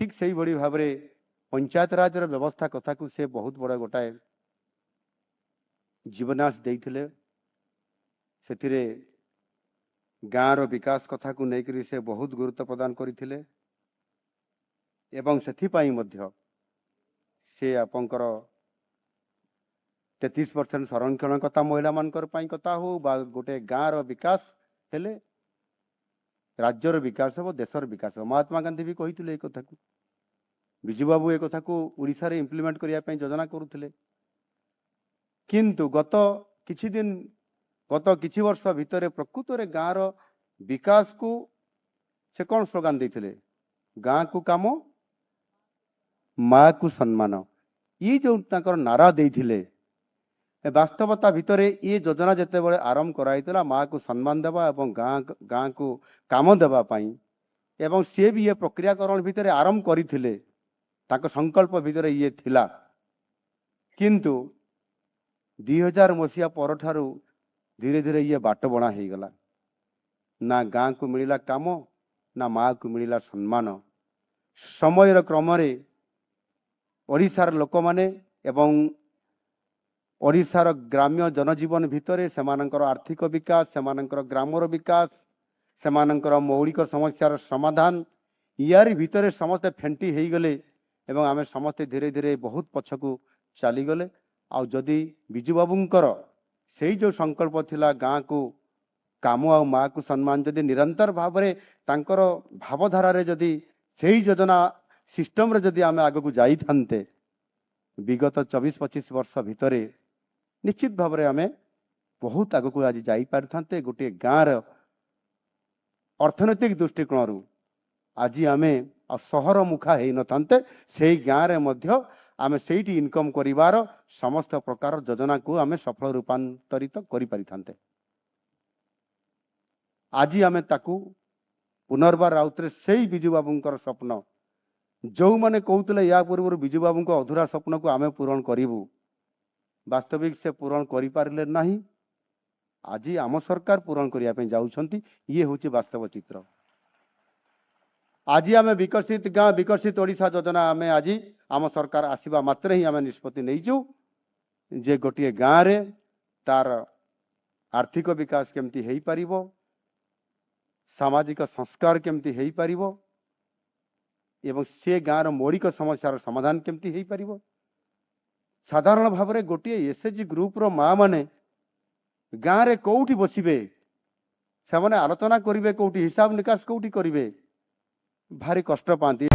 ठीक से ही भाव में पंचायत राज व्यवस्था कथा को से बहुत बड़ा गोटाए जीवनाश देते से गाँव विकास कथा को लेकर से बहुत गुरुत्व प्रदान करते से आपंकर 33% संरक्षण कथा महिला मानकर कथा हो बा गोटे गाँव विकास हेले राज्यर विकास हो देशर विकास हो। महात्मा गांधी भी कहते एक कथा को विजु बाबू एक कथा को उड़ीसा रे इम्प्लीमेंट करने योजना करुले किंतु गत किछि वर्ष भितर प्रकृत रे गाँव विकास को से कौन स्लोगान देते गाँ को काम माँ को सम्मान ये जो नारा देते वास्तवता भितर ये योजना जिते बड़े आरंभ कराइला माँ को सम्मान देवा एवं गाँ को काम देवाई एवं सी भी ये प्रक्रियाकरण भितर आरंभ करते संकल्प भितर ये थिला किंतु 2000 मसीहा पर धीरे धीरे ये बाट बणा हो गला ना गाँ को मिलला काम ना माँ को मिलला सम्मान समय क्रम ओडिशार लोक माने एवं ओडिशार ग्राम्य जनजीवन भितर सेमानंकर आर्थिक विकास सेमानंकर ग्रामर विकास सेमानंकर मौलिक समस्यार समाधान यार भितर समस्ते फेंटी हो गले एवं आमे समस्ते धीरे धीरे बहुत पछकू चलीगले आउ जदि बिजु बाबूंकर से जो संकल्प थिला गाँ को काम आ माँ को सम्मान जदि निरंतर भाव में तांकर भावधारा जदि से योजना सिस्टम रे जदि आमे आगो को जाई थांते विगत 24-25 वर्ष भितर निश्चित भाव में आमे बहुत आगो को आज जाई पारि थांते गोटे गाँर अर्थनैतिक दृष्टिकोण आज आमे सहर मुखा है न थांते से गाँव रे मध्य आमे सेठी इनकम करिवार समस्त प्रकार योजना को आमे सफल रूपांतरित करि पारि थांते आज आमे ताकू पुनर्बार आउतरे सेही बिजु बाबूंकर स्वप्न जो माने कहते या पूर्व बिजु बाबू अधूरा स्वप्न को आमे पूरण करूँ वास्तविक से पूरण करि पारिले नाही आज आम सरकार पूरण करने जाउछंती ये होची वास्तव चित्र। आज आमे विकसित गाँ विकसित ओडिशा योजना आमे आज आम सरकार आसीबा मात्र ही आमे निष्पत्ति नहींचु जे गोटे गाँव रे तार आर्थिक विकास केमती हेई पारिबो सामाजिक संस्कार केमती हेई पारिबो एवं से गाँव मौलिक समस्यार समाधान केमती हेई पारिबो साधारण भाव में गोटे एसएचजी ग्रुप रो माँ माने गाँव रे कोठी बसिबे से आलोचना करिवे कोठी हिसाब निकास कोठी करिवे भारी कष्ट पाती।